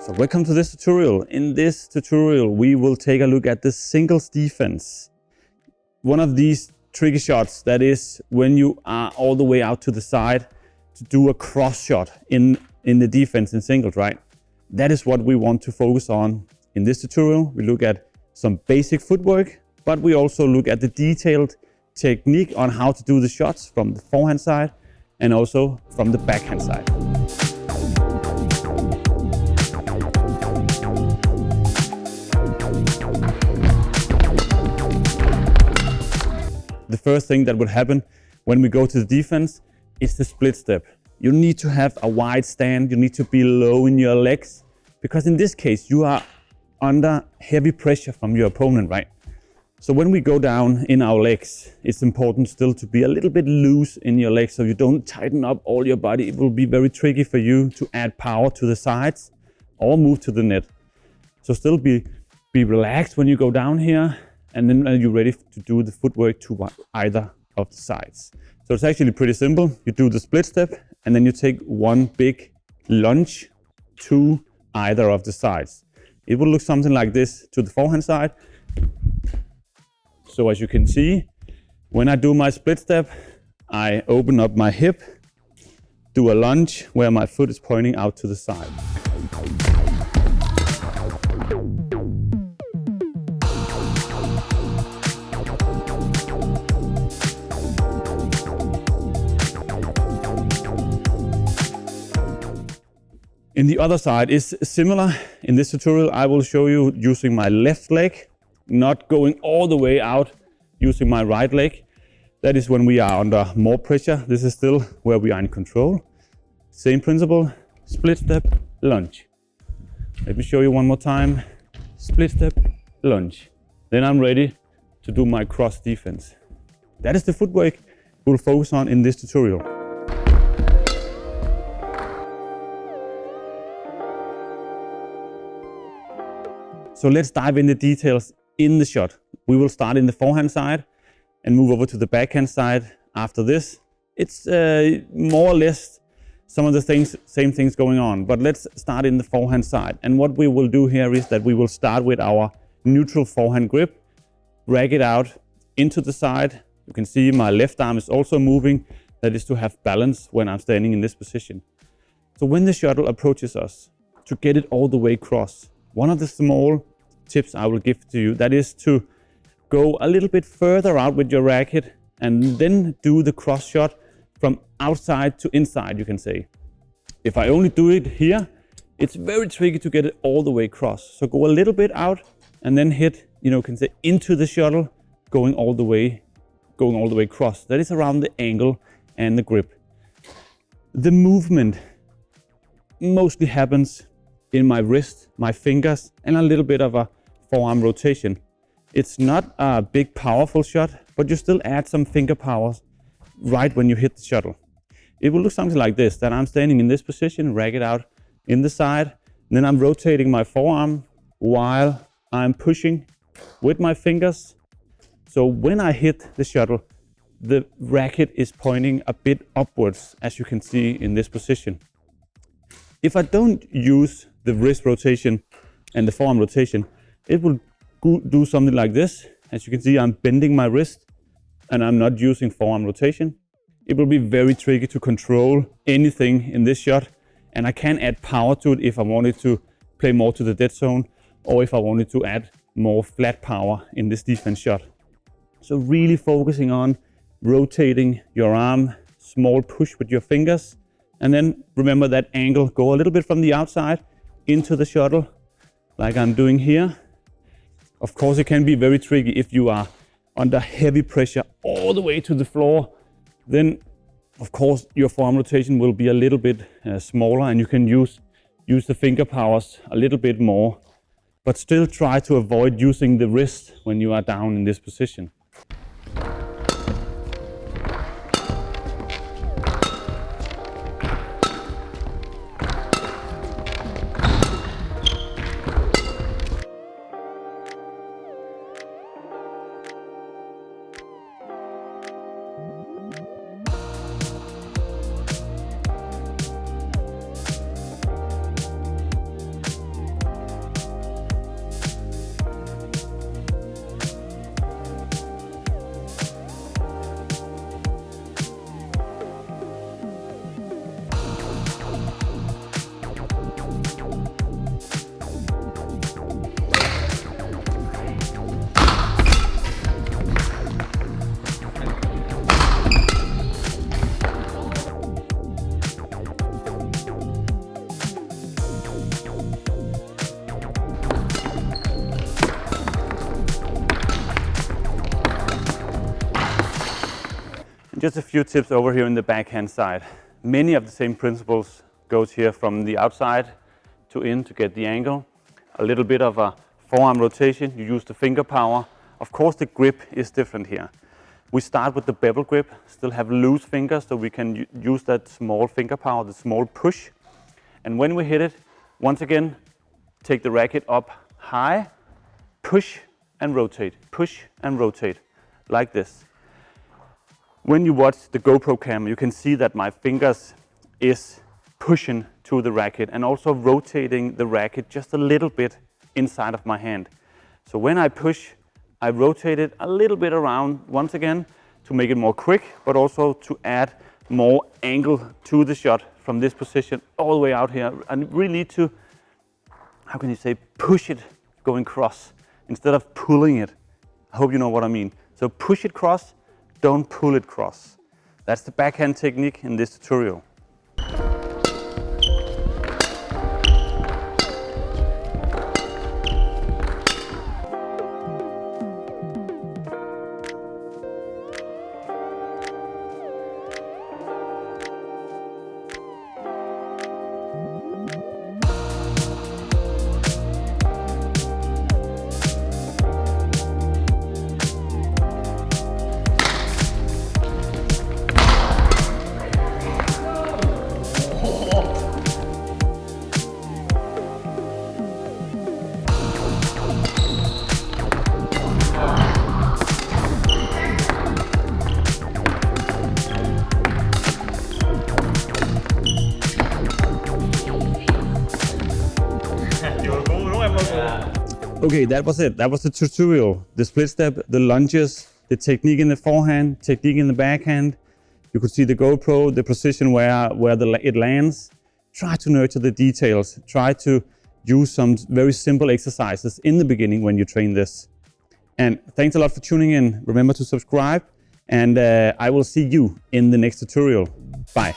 So welcome to this tutorial. In this tutorial, we will take a look at the singles defense. One of these tricky shots, that is when you are all the way out to the side to do a cross shot in the defense in singles, right? That is what we want to focus on in this tutorial. We look at some basic footwork, but we also look at the detailed technique on how to do the shots from the forehand side and also from the backhand side. The first thing that would happen when we go to the defense is the split step. You need to have a wide stand, you need to be low in your legs, because in this case you are under heavy pressure from your opponent, right? So when we go down in our legs, it's important still to be a little bit loose in your legs so you don't tighten up all your body. It will be very tricky for you to add power to the sides or move to the net. So still be relaxed when you go down here, and then you're ready to do the footwork to either of the sides. So it's actually pretty simple. You do the split step and then you take one big lunge to either of the sides. It will look something like this to the forehand side. So as you can see, when I do my split step, I open up my hip, do a lunge where my foot is pointing out to the side. In the other side is similar. In this tutorial, I will show you using my left leg, not going all the way out using my right leg. That is when we are under more pressure. This is still where we are in control. Same principle, split step, lunge. Let me show you one more time. Split step, lunge. Then I'm ready to do my cross defense. That is the footwork we'll focus on in this tutorial. So let's dive into details in the shot. We will start in the forehand side and move over to the backhand side after this. It's more or less some of the same things going on, but let's start in the forehand side. And what we will do here is that we will start with our neutral forehand grip, drag it out into the side. You can see my left arm is also moving. That is to have balance when I'm standing in this position. So when the shuttle approaches us, to get it all the way across, one of the small tips I will give to you, that is to go a little bit further out with your racket and then do the cross shot from outside to inside, you can say. If I only do it here, it's very tricky to get it all the way across. So go a little bit out and then hit, can say into the shuttle, going all the way across. That is around the angle and the grip. The movement mostly happens in my wrist, my fingers, and a little bit of a forearm rotation. It's not a big powerful shot, but you still add some finger powers right when you hit the shuttle. It will look something like this, that I'm standing in this position, racket out in the side, and then I'm rotating my forearm while I'm pushing with my fingers. So when I hit the shuttle, the racket is pointing a bit upwards, as you can see in this position. If I don't use the wrist rotation and the forearm rotation, it will do something like this. As you can see, I'm bending my wrist and I'm not using forearm rotation. It will be very tricky to control anything in this shot, and I can add power to it if I wanted to play more to the dead zone or if I wanted to add more flat power in this defense shot. So really focusing on rotating your arm, small push with your fingers, and then remember that angle, go a little bit from the outside into the shuttle, like I'm doing here. Of course, it can be very tricky if you are under heavy pressure all the way to the floor. Then, of course, your forearm rotation will be a little bit smaller, and you can use the finger powers a little bit more, but still try to avoid using the wrist when you are down in this position. just a few tips over here in the backhand side. Many of the same principles goes here from the outside to in to get the angle. A little bit of a forearm rotation, you use the finger power. Of course the grip is different here. We start with the bevel grip, still have loose fingers so we can use that small finger power, the small push. And when we hit it, once again, take the racket up high, push and rotate, like this. When you watch the GoPro camera, you can see that my fingers is pushing to the racket and also rotating the racket just a little bit inside of my hand. So when I push, I rotate it a little bit around once again to make it more quick, but also to add more angle to the shot from this position all the way out here. I really need to, how can you say, push it going cross instead of pulling it. I hope you know what I mean. So push it cross, don't pull it cross. That's the backhand technique in this tutorial. Okay, that was it. That was the tutorial. The split step, the lunges, the technique in the forehand, technique in the backhand. You could see the GoPro, the position where it lands. Try to nurture the details. Try to use some very simple exercises in the beginning when you train this. And thanks a lot for tuning in. Remember to subscribe, and I will see you in the next tutorial. Bye.